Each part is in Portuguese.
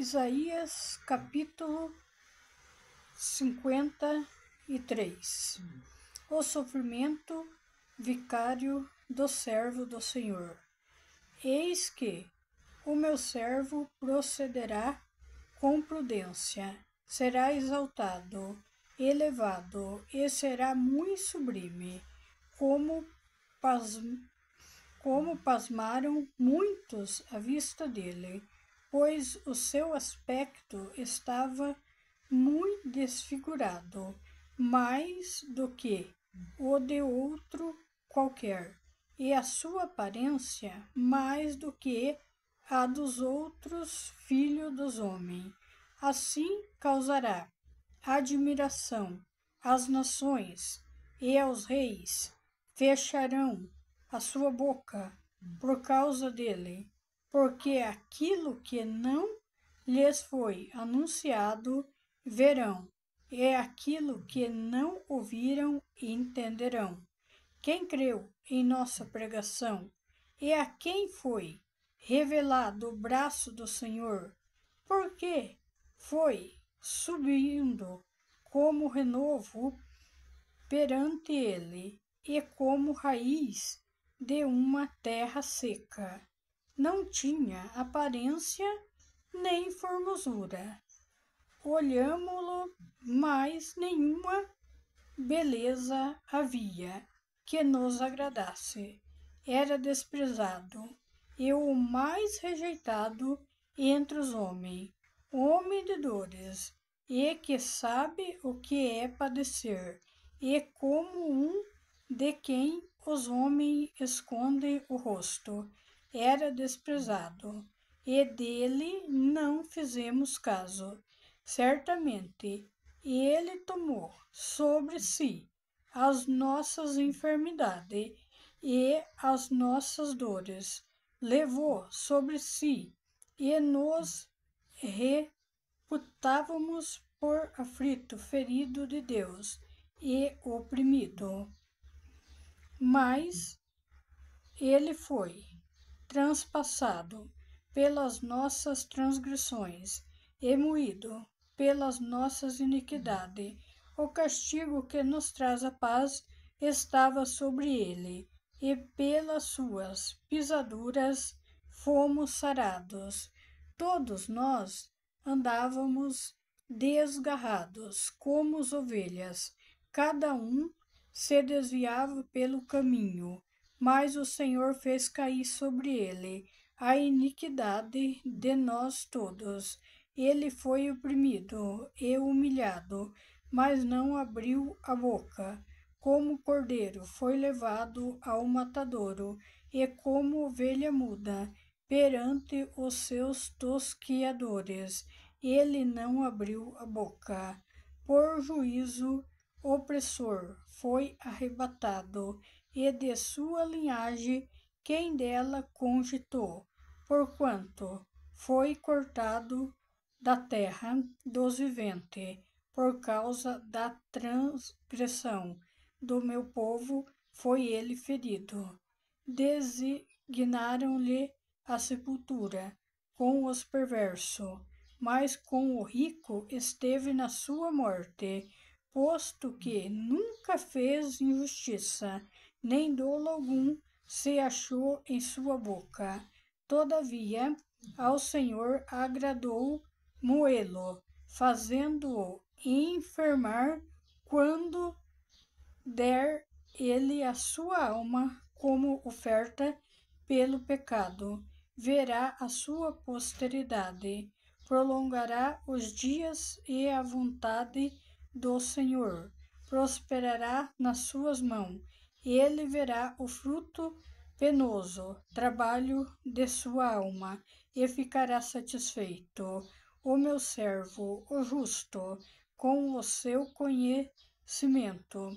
Isaías capítulo 53. O sofrimento vicário do servo do Senhor. Eis que o meu servo procederá com prudência, será exaltado, elevado, e será muito sublime, como pasmaram muitos à vista dele, pois o seu aspecto estava muito desfigurado, mais do que o de outro qualquer, e a sua aparência mais do que a dos outros filhos dos homens. Assim causará admiração às nações, e aos reis fecharão a sua boca por causa dele, porque aquilo que não lhes foi anunciado verão, e aquilo que não ouviram entenderão. Quem creu em nossa pregação, e a quem foi revelado o braço do Senhor, porque foi subindo como renovo perante ele, e como raiz de uma terra seca. Não tinha aparência nem formosura. Olhámo-lo, mas nenhuma beleza havia que nos agradasse. Era desprezado, e o mais rejeitado entre os homens, homem de dores, e que sabe o que é padecer, e como um de quem os homens escondem o rosto. Era desprezado, e dele não fizemos caso. Certamente, ele tomou sobre si as nossas enfermidades e as nossas dores, levou sobre si, e nos reputávamos por aflito, ferido de Deus e oprimido. Mas ele foi transpassado pelas nossas transgressões e moído pelas nossas iniquidades. O castigo que nos traz a paz estava sobre ele, e pelas suas pisaduras fomos sarados. Todos nós andávamos desgarrados como as ovelhas, cada um se desviava pelo caminho, mas o Senhor fez cair sobre ele a iniquidade de nós todos. Ele foi oprimido e humilhado, mas não abriu a boca. Como cordeiro foi levado ao matadouro, e como ovelha muda perante os seus tosquiadores, ele não abriu a boca. Por juízo opressor foi arrebatado, e de sua linhagem quem dela cogitou, porquanto foi cortado da terra dos viventes. Por causa da transgressão do meu povo foi ele ferido. Designaram-lhe a sepultura com os perversos, mas com o rico esteve na sua morte, posto que nunca fez injustiça, nem dolo algum se achou em sua boca. Todavia, ao Senhor agradou moê-lo, fazendo-o enfermar, quando der ele a sua alma como oferta pelo pecado. Verá a sua posteridade, prolongará os dias, e a vontade do Senhor prosperará nas suas mãos. Ele verá o fruto penoso, trabalho de sua alma, e ficará satisfeito. O meu servo, o justo, com o seu conhecimento,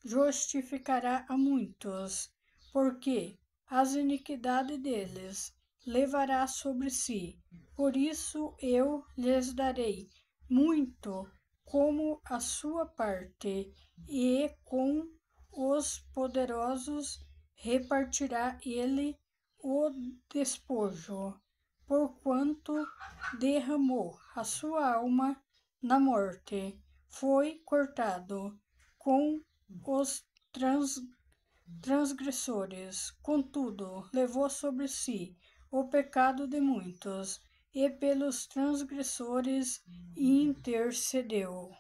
justificará a muitos, porque as iniquidades deles levará sobre si. Por isso eu lhes darei muito como a sua parte, e com os poderosos repartirá ele o despojo. porquanto derramou a sua alma na morte, foi cortado com os transgressores, contudo, levou sobre si o pecado de muitos, e pelos transgressores intercedeu.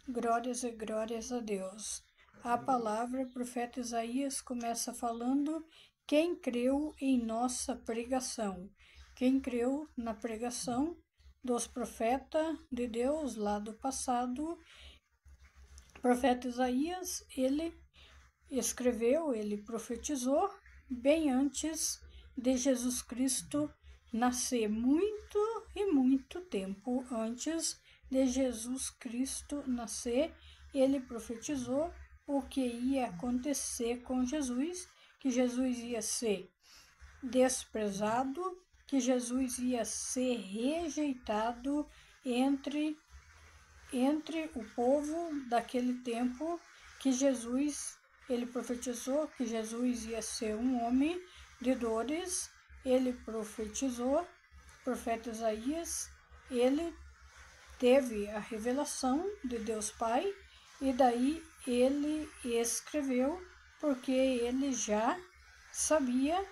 Glórias e glórias a Deus. A palavra, o profeta Isaías começa falando: quem creu em nossa pregação? Quem creu na pregação dos profetas de Deus lá do passado? O profeta Isaías, ele escreveu, ele profetizou bem antes de Jesus Cristo nascer, muito e muito tempo antes de Jesus Cristo nascer, ele profetizou o que ia acontecer com Jesus, que Jesus ia ser desprezado, que Jesus ia ser rejeitado entre o povo daquele tempo, que Jesus, ele profetizou que Jesus ia ser um homem de dores, ele profetizou, o profeta Isaías, ele teve a revelação de Deus Pai, e daí ele escreveu, porque ele já sabia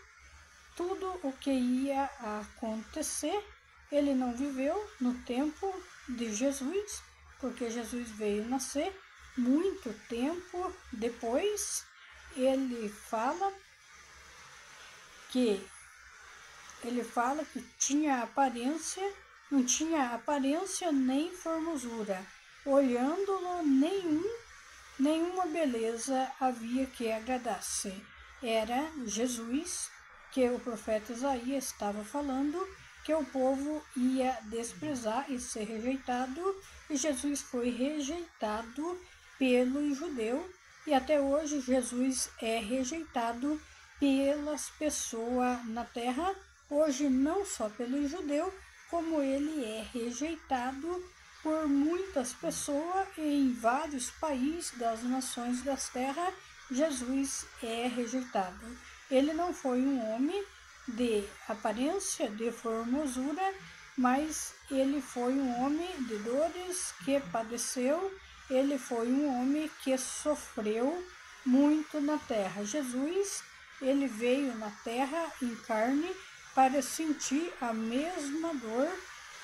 tudo o que ia acontecer. Ele não viveu no tempo de Jesus, porque Jesus veio nascer muito tempo depois. Ele fala que tinha aparência, não tinha aparência nem formosura, olhando-lo nenhuma beleza havia que agradasse. Era Jesus que o profeta Isaías estava falando, que o povo ia desprezar e ser rejeitado, e Jesus foi rejeitado pelo judeu, e até hoje Jesus é rejeitado pelas pessoas na terra, hoje não só pelo judeu, como ele é rejeitado por muitas pessoas em vários países das nações das terras. Jesus é rejeitado. Ele não foi um homem de aparência, de formosura, mas ele foi um homem de dores, que padeceu, ele foi um homem que sofreu muito na terra. Jesus, ele veio na terra em carne para sentir a mesma dor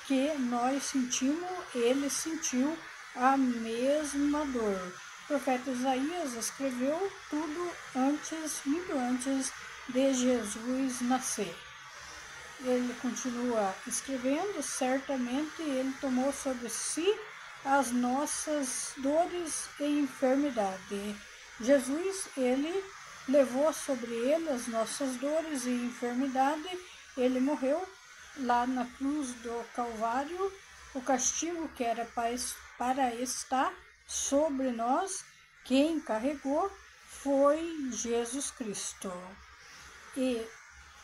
que nós sentimos, ele sentiu a mesma dor. O profeta Isaías escreveu tudo muito antes de Jesus nascer. Ele continua escrevendo: certamente ele tomou sobre si as nossas dores e enfermidade. Jesus, ele levou sobre ele as nossas dores e enfermidade. Ele morreu lá na cruz do Calvário. O castigo que era para estar sobre nós, quem carregou foi Jesus Cristo. E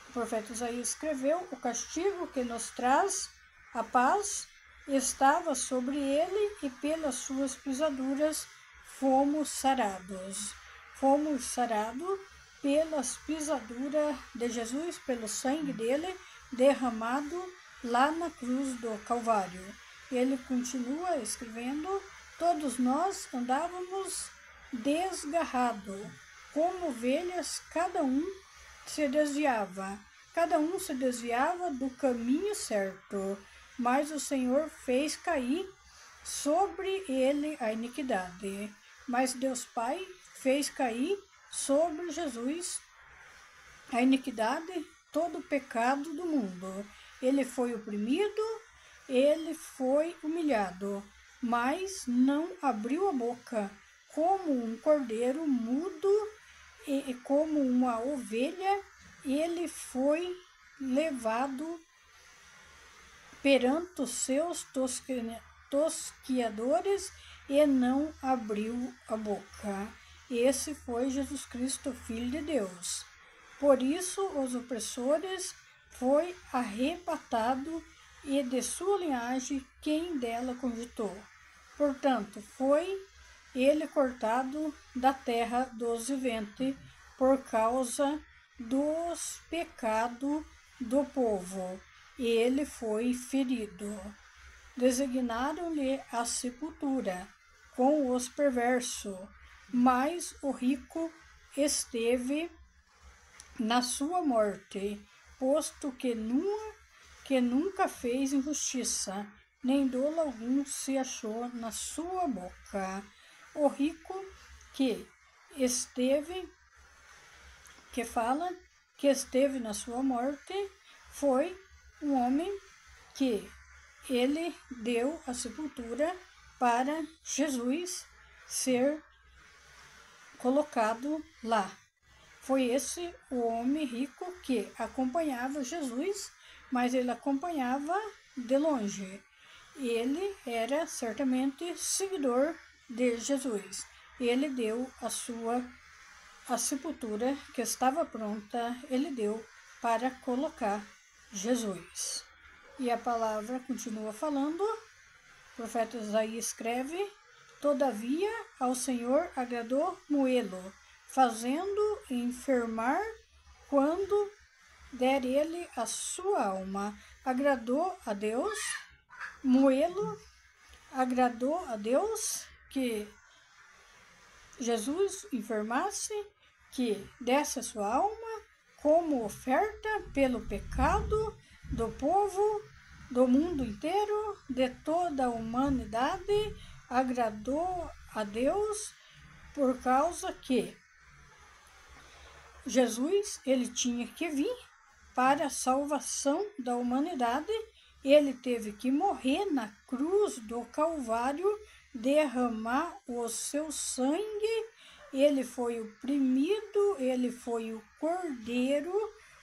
o profeta Isaías escreveu: o castigo que nos traz a paz estava sobre ele, e pelas suas pisaduras fomos sarados. Fomos sarados pelas pisaduras de Jesus, pelo sangue dele derramado lá na cruz do Calvário. Ele continua escrevendo: todos nós andávamos desgarrados, como ovelhas, cada um se desviava do caminho certo, mas o Senhor fez cair sobre ele a iniquidade. Mas Deus Pai fez cair sobre Jesus a iniquidade, todo o pecado do mundo. Ele foi oprimido, ele foi humilhado, mas não abriu a boca. Como um cordeiro mudo e como uma ovelha, ele foi levado perante os seus tosquiadores e não abriu a boca. Esse foi Jesus Cristo, Filho de Deus. Por isso os opressores foi arrebatado, e de sua linhagem quem dela cogitou. Portanto, foi ele cortado da terra dos viventes por causa dos pecados do povo. ele foi ferido. Designaram-lhe a sepultura com os perversos, mas o rico esteve na sua morte, posto que nunca fez injustiça, nem dolo algum se achou na sua boca. O rico que esteve na sua morte foi um homem que ele deu a sepultura para Jesus ser colocado lá. Foi esse o homem rico que acompanhava Jesus, mas ele acompanhava de longe. Ele era certamente seguidor de Jesus. Ele deu a sepultura que estava pronta, ele deu para colocar Jesus. E a palavra continua falando, o profeta Isaías escreve: todavia ao Senhor agradou moê-lo, fazendo enfermar quando der ele a sua alma. Agradou a Deus moê-lo, agradou a Deus que Jesus enfermasse, que desse a sua alma como oferta pelo pecado do povo, do mundo inteiro, de toda a humanidade. Agradou a Deus por causa que Jesus ele tinha que vir para a salvação da humanidade. Ele teve que morrer na cruz do Calvário, derramar o seu sangue. Ele foi oprimido, ele foi o cordeiro,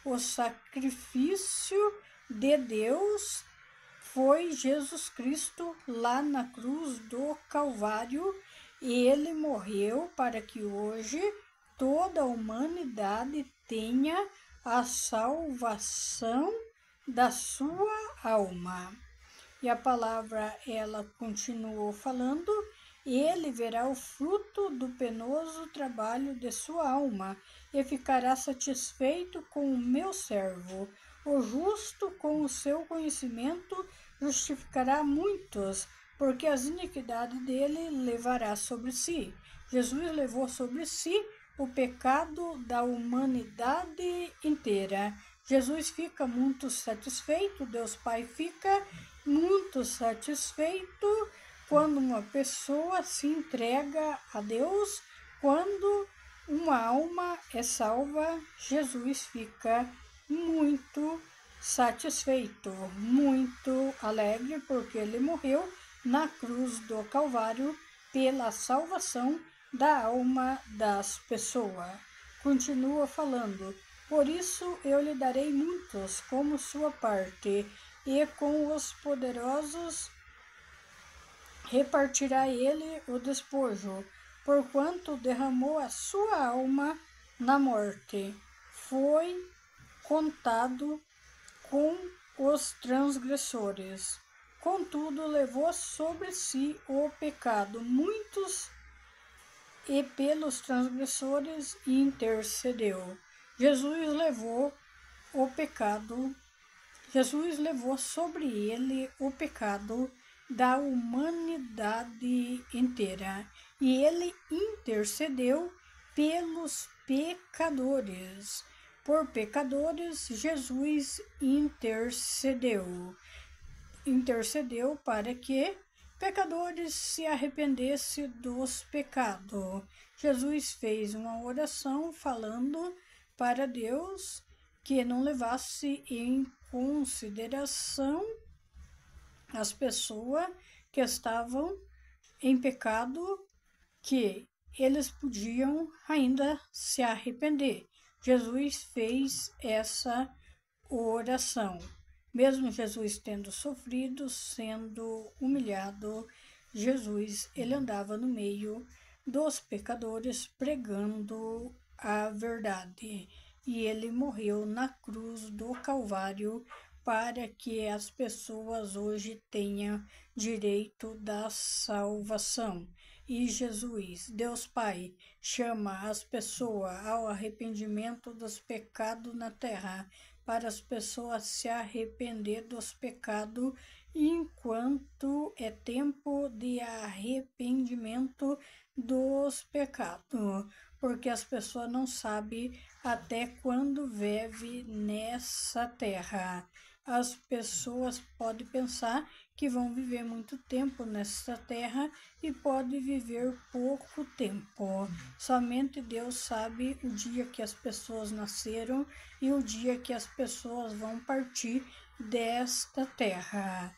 o sacrifício de Deus. Foi Jesus Cristo lá na cruz do Calvário. E ele morreu para que hoje toda a humanidade tenha a salvação da sua alma. E a palavra, ela continuou falando: ele verá o fruto do penoso trabalho de sua alma e ficará satisfeito com o meu servo. O justo, com o seu conhecimento, justificará muitos, porque as iniquidades dele levará sobre si. Jesus levou sobre si o pecado da humanidade inteira. Jesus fica muito satisfeito, Deus Pai fica muito satisfeito quando uma pessoa se entrega a Deus, quando uma alma é salva. Jesus fica muito satisfeito, muito alegre, porque ele morreu na cruz do Calvário pela salvação da alma das pessoas. Continua falando: por isso eu lhe darei muitos como sua parte, e com os poderosos repartirá ele o despojo, porquanto derramou a sua alma na morte. Foi contado com os transgressores. Contudo, levou sobre si o pecado muitos e pelos transgressores intercedeu. Jesus levou sobre ele o pecado da humanidade inteira, e ele intercedeu pelos pecadores. Por pecadores, Jesus intercedeu para que pecadores se arrependessem dos pecados. Jesus fez uma oração falando para Deus que não levasse em consideração as pessoas que estavam em pecado, que eles podiam ainda se arrepender. Jesus fez essa oração. Mesmo Jesus tendo sofrido, sendo humilhado, Jesus ele andava no meio dos pecadores pregando a verdade. E ele morreu na cruz do Calvário para que as pessoas hoje tenham direito da salvação. E Jesus, Deus Pai, chama as pessoas ao arrependimento dos pecados na terra. para as pessoas se arrepender dos pecados, enquanto é tempo de arrependimento dos pecados, porque as pessoas não sabem até quando vive nessa terra. As pessoas podem pensar que vão viver muito tempo nessa terra e podem viver pouco tempo. Somente Deus sabe o dia que as pessoas nasceram e o dia que as pessoas vão partir desta terra.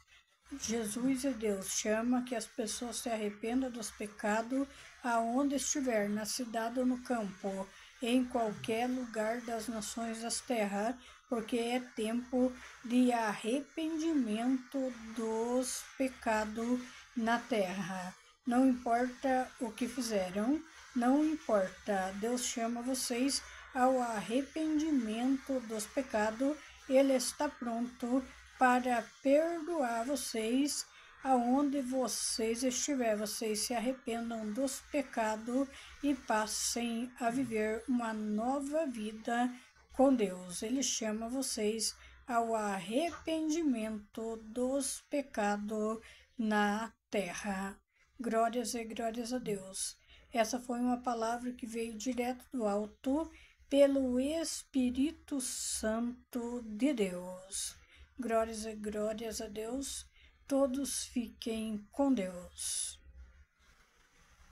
Jesus e Deus chama que as pessoas se arrependam dos pecados aonde estiver, na cidade ou no campo, em qualquer lugar das nações das terras, porque é tempo de arrependimento dos pecados na terra. Não importa o que fizeram, não importa, Deus chama vocês ao arrependimento dos pecados, Ele está pronto para perdoar vocês aonde vocês estiver. Vocês se arrependam dos pecados e passem a viver uma nova vida com Deus. Ele chama vocês ao arrependimento dos pecados na terra. Glórias e glórias a Deus. Essa foi uma palavra que veio direto do alto pelo Espírito Santo de Deus. Glórias e glórias a Deus. Todos fiquem com Deus.